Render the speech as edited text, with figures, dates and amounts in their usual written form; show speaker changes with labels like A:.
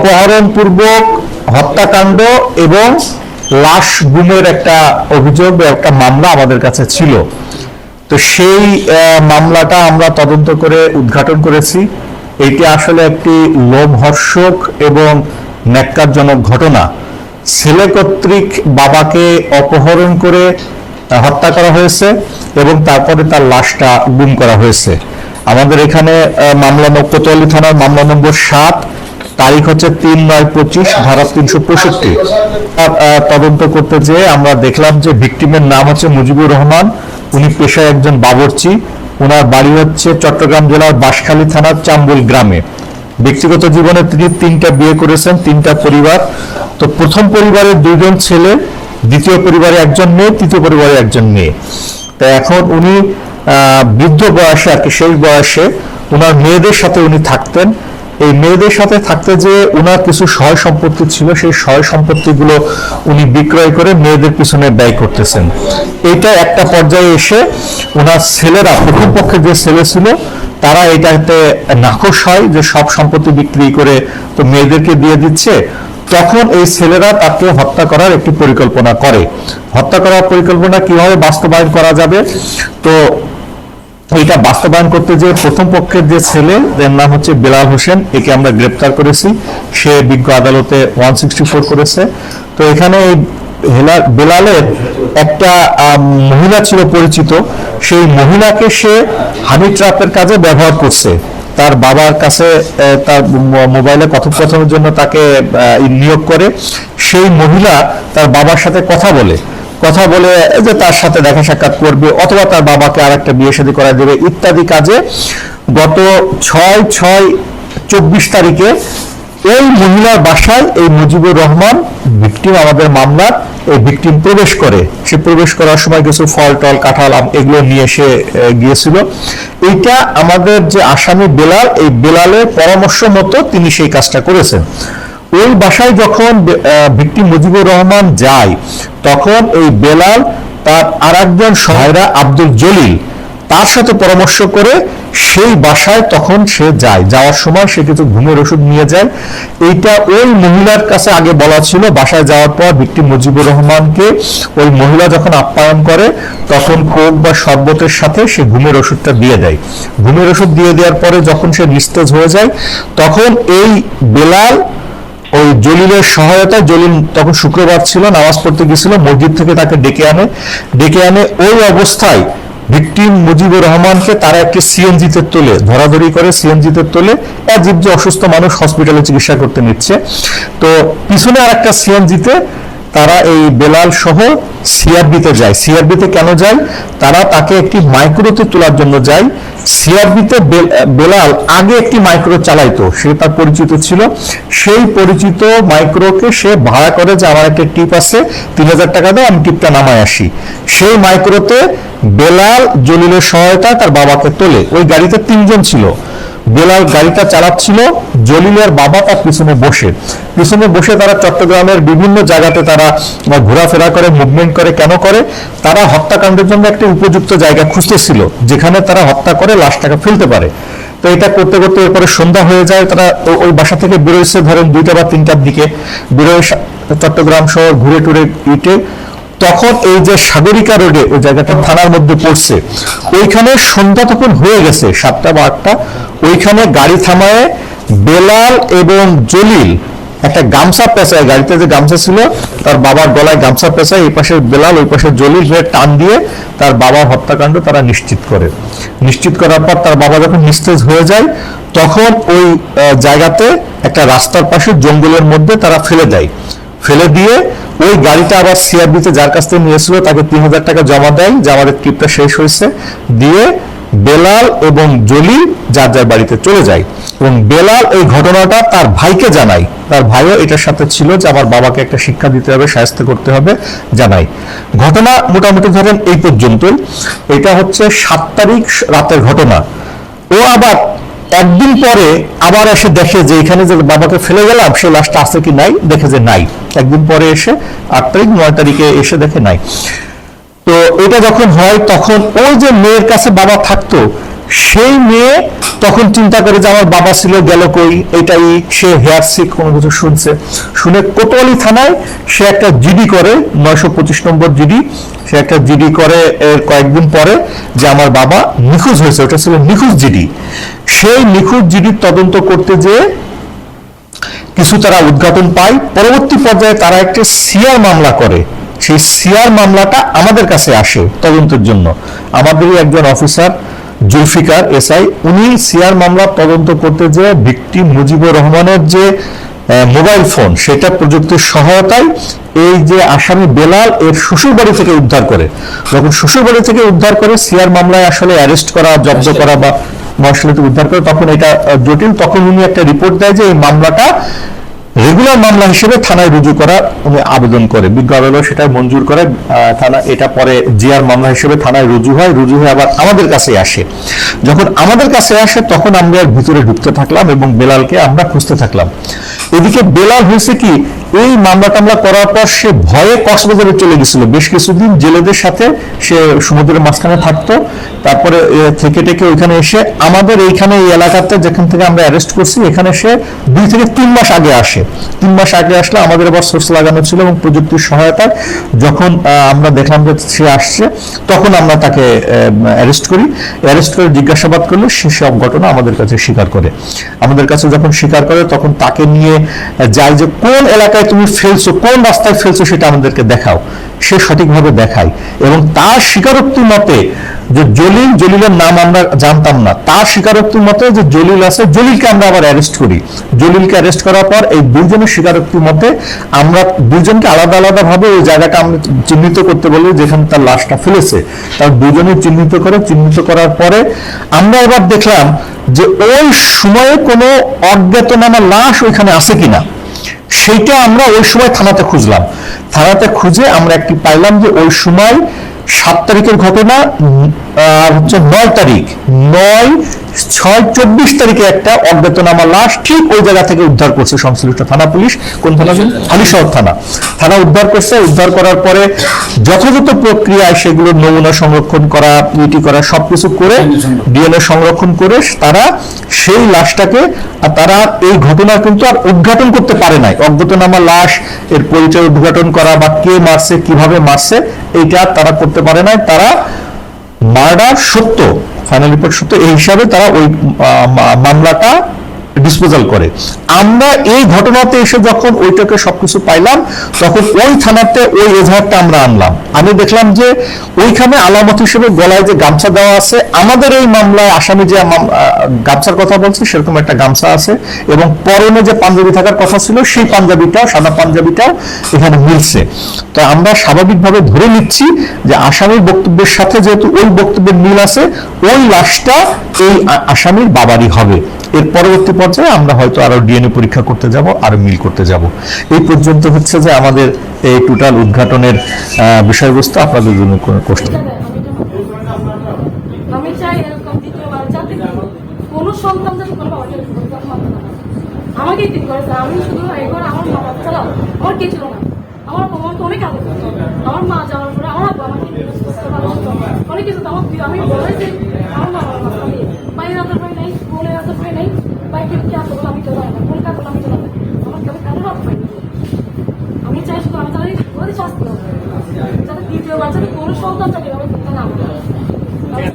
A: অপহরণপূর্বক হত্যাকাণ্ড এবং লাশ গুমের একটা অভিযোগ, একটা মামলা আমাদের কাছে ছিল। তো সেই মামলাটা আমরা তদন্ত করে উদ্ঘাটন করেছি। এটি আসলে একটি লোমহর্ষক এবং ন্যাক্কারজনক ঘটনা। ছেলে কর্তৃক বাবাকে অপহরণ করে হত্যা করা হয়েছে এবং তারপরে তার লাশটা গুম করা হয়েছে। আমাদের এখানে মামলা কোতোয়ালি থানার মামলা নম্বর 7, তারিখ হচ্ছে 3/9/25, ধারা 365। তদন্ত করতে যেয়ে আমরা দেখলাম যে ভিকটিমের নাম হচ্ছে মুজিবুর রহমান। উনি পেশায় একজন বাবুর্চি। ওনার বাড়ি হচ্ছে চট্টগ্রাম জেলার বাঁশখালী থানার চাম্বুল গ্রামে। ব্যক্তিগত জীবনে তিনি 3টা বিয়ে করেছেন, 3টা পরিবার। তো প্রথম পরিবারের 2জন ছেলে, দ্বিতীয় পরিবারে একজন মেয়ে, তৃতীয় পরিবারে একজন মেয়ে। তো এখন উনি বৃদ্ধ বয়সে আর কি, সেই বয়সে ওনার মেয়েদের সাথে উনি থাকতেন। এই মেয়েদের সাথে থাকতে যে ওনার কিছু সয় সম্পত্তি ছিল, সেই সয় সম্পত্তিগুলো উনি বিক্রয় করে মেয়েদের পিছনে ব্যয় করতেছেন। এইটা একটা পর্যায়ে এসে ওনার ছেলেরা, প্রথম পক্ষে যে ছেলে ছিল, তারা এটাতে নাখোশ হয় যে সব সম্পত্তি বিক্রি করে তো মেয়েদেরকে দিয়ে দিচ্ছে। তখন এই ছেলেরা তাকে হত্যা করার একটি পরিকল্পনা করে। হত্যা করার পরিকল্পনা কিভাবে বাস্তবায়ন করা যাবে, তো এটা বাস্তবায়ন করতে যে প্রথম পক্ষের যে ছেলে, এর নাম হচ্ছে বেলাল হোসেন, একে আমরা গ্রেপ্তার করেছি। সে বিজ্ঞ আদালতে 164 করেছে। তো এখানে বেলালের একটা মহিলা ছিল পরিচিত, সেই মহিলাকে সে হানি ট্র্যাপের কাজে ব্যবহার করছে। তার বাবার কাছে তার মোবাইলে কথোপকথনের জন্য তাকে নিয়োগ করে। সেই মহিলা তার বাবার সাথে কথা বলে যে তার সাথে দেখা সাক্ষাৎ করবে অথবা তার বাবাকে আরেকটা বিয়ে শাদী করা দেবে ইত্যাদি কাজে গত 6/6/24 তারিখে এই মহিলার বাসায় এই মুজিবুর রহমান ভিকটিম, আমাদের মামলার এই ভিকটিম প্রবেশ করে। সে প্রবেশ করার সময় কিছু ফল টল কাঁঠাল এগুলো নিয়ে সে গিয়েছিল। এইটা আমাদের যে আসামি বেলাল, এই বেলালের পরামর্শ মতো তিনি সেই কাজটা করেছেন। ওই বাসায় যখন ভিকটিম মুজিবুর রহমান যায়, তখন এই বেলাল তার আরেকজন সহায়রা আব্দুল জলিল, তার সাথে পরামর্শ করে সেই বাসায় তখন সে যায়। যাওয়ার সময় সে কিছু ঘুমের ওষুধ নিয়ে যায়। এইটা ওই মহিলার কাছে আগে বলা ছিল। বাসায় যাওয়ার পর ভিকটিম মুজিবুর রহমানকে ওই মহিলা যখন আপ্যায়ন করে, তখন কোক বা শরবতের সাথে সে ঘুমের ওষুধটা দিয়ে দেয়। ঘুমের ওষুধ দিয়ে দেওয়ার পরে যখন সে নিস্তেজ হয়ে যায়, তখন এই বেলাল ওই জলিলের সহায়তায়, জলিল তখন শুক্রবার ছিল, নামাজ পড়তে গেছিল, মসজিদ থেকে তাকে ডেকে আনে ওই অবস্থায় ভিকটিম মুজিবুর রহমানকে তারা একটি সিএনজিতে তোলে, ধরাধরি করে সিএনজিতে তোলে। অ্যাজিব যে অসুস্থ মানুষ হসপিটালে চিকিৎসা করতে নিচ্ছে। তো পিছনে আর একটা সিএনজিতে তারা এই বেলাল সহ সিআরবিতে যায়। সিআরবিতে কেন যায়? তারা তাকে একটি মাইক্রোতে তোলার জন্য যায়। সিআরবিতে বেলাল আগে একটি মাইক্রো চালাইতো, সে তার পরিচিত ছিল। সেই পরিচিত মাইক্রোকে সে ভাড়া করে যে আমার একটা টিপ আছে, 3000 টাকা দাও, আমি টিপটা নামায় আসি। সেই মাইক্রোতে বেলাল জলিলের সহায়তায় তার বাবাকে তোলে। ওই গাড়িতে 3 জন ছিল। বেলাল গাড়িটা চালাচ্ছিল, জলিলের বাবা তার পিছনে বসে তারা চট্টগ্রামের বিভিন্ন জায়গাতে তারা ঘোরাফেরা করে, মুভমেন্ট করে। কেন করে? তারা হত্যাকাণ্ডের জন্য একটা উপযুক্ত জায়গা খুঁজতেছিল যেখানে তারা হত্যা করে লাশটাকে ফেলতে পারে। তো এটা করতে করতে এরপরে সন্ধ্যা হয়ে যায়। তারা ওই বাসা থেকে বেরোয়েছে ধরেন 2টা বা 3টার দিকে, বেরোয় চট্টগ্রাম শহর ঘুরে টুরে ইটে। তখন এই যে সাগরিকা রোডে ওই জায়গাটা থানার মধ্যে পড়ছে, ওইখানে সন্ধ্যা তখন হয়ে গেছে 7টা বা 8টা। ওইখানে গাড়ি থামায় বেলাল এবং জলিল একটা গামছা পেঁচায়, গাড়িতে যে গামছা ছিল তার বাবার গলায় গামছা পেঁচায়, এই পাশে বেলাল ওই পাশে জলিল হয়ে টান দিয়ে তার বাবার হত্যাকাণ্ড তারা নিশ্চিত করার পর তার বাবা যখন নিস্তেজ হয়ে যায়, তখন ওই জায়গাতে একটা রাস্তার পাশে জঙ্গলের মধ্যে তারা ফেলে দিয়ে ওই গাড়িটা আবার সিআরবিতে যার কাছ থেকে নিয়েছিল তাকে 3000 টাকা জমা দেয় যে আমাদের ট্রিপটা শেষ হয়েছে, দিয়ে বেলাল এবং জলিল যার যার বাড়িতে চলে যায়। এবং বেলাল এই ঘটনাটা তার ভাইকে জানায়। তার ভাইও এটার সাথে ছিল যে আমার বাবাকে একটা শিক্ষা দিতে হবে, শায়েস্ত করতে হবে, জানাই। ঘটনা মোটামুটি ধরেন এই পর্যন্তই। এটা হচ্ছে 7 তারিখ রাতের ঘটনা। ও আবার একদিন পরে আবার এসে দেখে যে এখানে যে বাবাকে ফেলে গেলাম সে লাশটা আছে কি নাই, দেখে যে নাই। একদিন পরে এসে 8 তারিখ 9 তারিখে এসে দেখে নাই। তো এটা যখন হয় তখন ওই যে মেয়ের কাছে বাবা থাকতো, সেই মেয়ে তখন চিন্তা করে যে আমার বাবা ছিল গেল কই, এটাই সে হেয়ার সিক কোনো কিছু শুনছে, শুনে কোতোয়ালি থানায় সে একটা জিডি করে, 925 নম্বর জিডি, সে একটা জিডি করে এর কয়েকদিন পরে যে আমার বাবা নিখোঁজ হয়েছে, ওটা ছিল নিখোঁজ জিডি। সেই নিখোঁজ জিডির তদন্ত করতে যে কিছু তারা উদ্ঘাটন পায়, পরবর্তী পর্যায়ে তারা একটা সিআর মামলা করে। সেই সিআর মামলাটা আমাদের কাছে আসে তদন্তের জন্য। আমাদেরই একজন অফিসার জুলফিকার এসআই, উনি সিআর মামলা তদন্ত করতে যে ভিকটিম মুজিবুর রহমানের যে মোবাইল ফোন, সেটা প্রযুক্তির সহায়তায় এই যে আসামি বেলাল এর শ্বশুর বাড়ি থেকে উদ্ধার করে। যখন শ্বশুর বাড়ি থেকে উদ্ধার করে সিআর মামলায় আসলে অ্যারেস্ট করা, জব্দ করা বা মহাশালীতে উদ্ধার করে, তখন এটা জটিল। তখন উনি একটা রিপোর্ট দেয় যে এই মামলাটা রেগুলার মামলা হিসেবে থানায় রুজু করার উনি আবেদন করে, বিজ্ঞ আদালত সেটা মঞ্জুর করে। থানা এটা পরে জিআর মামলা হিসেবে থানায় রুজু হয়, রুজু হয়ে আবার আমাদের কাছে আসে। যখন আমাদের কাছে আসে তখন আমরা ভিতরে ঢুকতে থাকলাম এবং বেলালকে আমরা খুঁজতে থাকলাম। এদিকে বেলাল হয়েছে কি, এই মামলা টামলা করার পর সে ভয়ে কক্সবাজারে চলে গেছিল, বেশ কিছুদিন জেলেদের সাথে সে সমুদ্রের মাঝখানে থাকতো। তারপরে থেকে টেকে ওইখানে এসে আমাদের এইখানে এই এলাকাতে যেখান থেকে আমরা অ্যারেস্ট করছি, এখানে সে 2 থেকে 3 মাস আগে আসে। 3 মাস আগে আসলে আমাদের আবার সোর্স লাগানো ছিল এবং প্রযুক্তির সহায়তায় যখন আমরা দেখলাম যে সে আসছে, তখন আমরা তাকে অ্যারেস্ট করি। অ্যারেস্ট করে জিজ্ঞাসাবাদ করলে সে সব ঘটনা আমাদের কাছে স্বীকার করে। আমাদের কাছে যখন স্বীকার করে তখন তাকে নিয়ে যাই যে কোন এলাকায় তুমি ফেলছো, কোন রাস্তায় ফেলছো সেটা আমাদেরকে দেখাও। সে সঠিকভাবে দেখায় এবং তার স্বীকারোক্তি মতে যে জলিলের নাম আমরা জানতাম না, তার স্বীকারোক্তির মতে যে জলিল আছে, জলিলকে আমরা আবার অ্যারেস্ট করি। জলিলকে অ্যারেস্ট করার পর এই দুইজনের স্বীকারোক্তির মতে আমরা দুইজনকে আলাদা আলাদা ভাবে ওই জায়গাটা আমরা চিহ্নিত করতে বলি যেখানে তার লাশটা ফেলেছে। তার দুজনে চিহ্নিত করার পরে আমরা এবার দেখলাম যে ওই সময়ে কোনো অজ্ঞাতনামা লাশ ওইখানে আছে কিনা, সেইটা আমরা ওই সময় থানাতে খুঁজলাম। থানাতে খুঁজে আমরা একটি পাইলাম যে ওই সময় 7 তারিখের ঘটনা, আর হচ্ছে 9 তারিখ, 9/6/24 তারিখে একটা অজ্ঞাতনামা লাশ ঠিক ওই জায়গা থেকে উদ্ধার করছে সংশ্লিষ্ট থানা পুলিশ। কোন থানা? হালিশহর থানা উদ্ধার করছে। উদ্ধার করার পরে যথাযথ প্রক্রিয়ায় সেগুলো নমুনা সংরক্ষণ করা, ইটি করা, সবকিছু করে ডিএনএ সংরক্ষণ করে তারা সেই লাশটাকে, তারা এই ঘটনা কিন্তু আর উদ্ঘাটন করতে পারে নাই। অজ্ঞাতনামা লাশ এর পরিচয় উদ্ঘাটন করা বা কে মারছে, কিভাবে মারছে, এইটা তারা করতে পারে নাই। তারা মার্ডার সত্য, ফাইনাল রিপোর্ট সত্য, এই হিসাবে তারা ওই মামলাটা ডিসপোজাল করে। আমরা এই ঘটনাতে এসে যখন ওইটাকে সবকিছু পাইলাম, তখন ওই থানাতে ওই এজাহারটা আমরা আনলাম। আমি দেখলাম যে ওইখানে আলামত হিসেবে গলায় যে গামছা দেওয়া আছে, আমাদের এই মামলায় আসামি যে গামছার কথা বলছে সেরকম একটা গামছা আছে, এবং পরনে যে পাঞ্জাবি থাকার কথা ছিল সেই পাঞ্জাবিটাও, সাদা পাঞ্জাবিটাও এখানে মিলছে। তো আমরা স্বাভাবিকভাবে ধরে নিচ্ছি যে আসামির বক্তব্যের সাথে যেহেতু ওই বক্তব্যের মিল আছে, ওই লাশটা এই আসামির বাবারই হবে। এর পরবর্তী পর্যায়ে আমরা হয়তো আরো ডিএনএ পরীক্ষা করতে যাব, আরো মিল করতে যাব। এই পর্যন্ত হচ্ছে যে আমাদের এই টোটাল উদ্ঘাটনের বিষয়বস্তু। আপনাদের জন্য কোনো কোশ্চেন?
B: আমি চাই এরকম দ্বিতীয়বার যাতে কোনো সন্তান যাতে কোনো বাবাকে আমাকেই ঠিক করেছে। আমি শুধু একবার আমার মা বাবা চালাও, আমার কে ছিল না, আমার বাবা তো অনেক আগে, আমার মা যাওয়ার পরে আমার আব্বা আমাকে অনেক কিছু, আমার আমি বলে যে আমার মা বাবা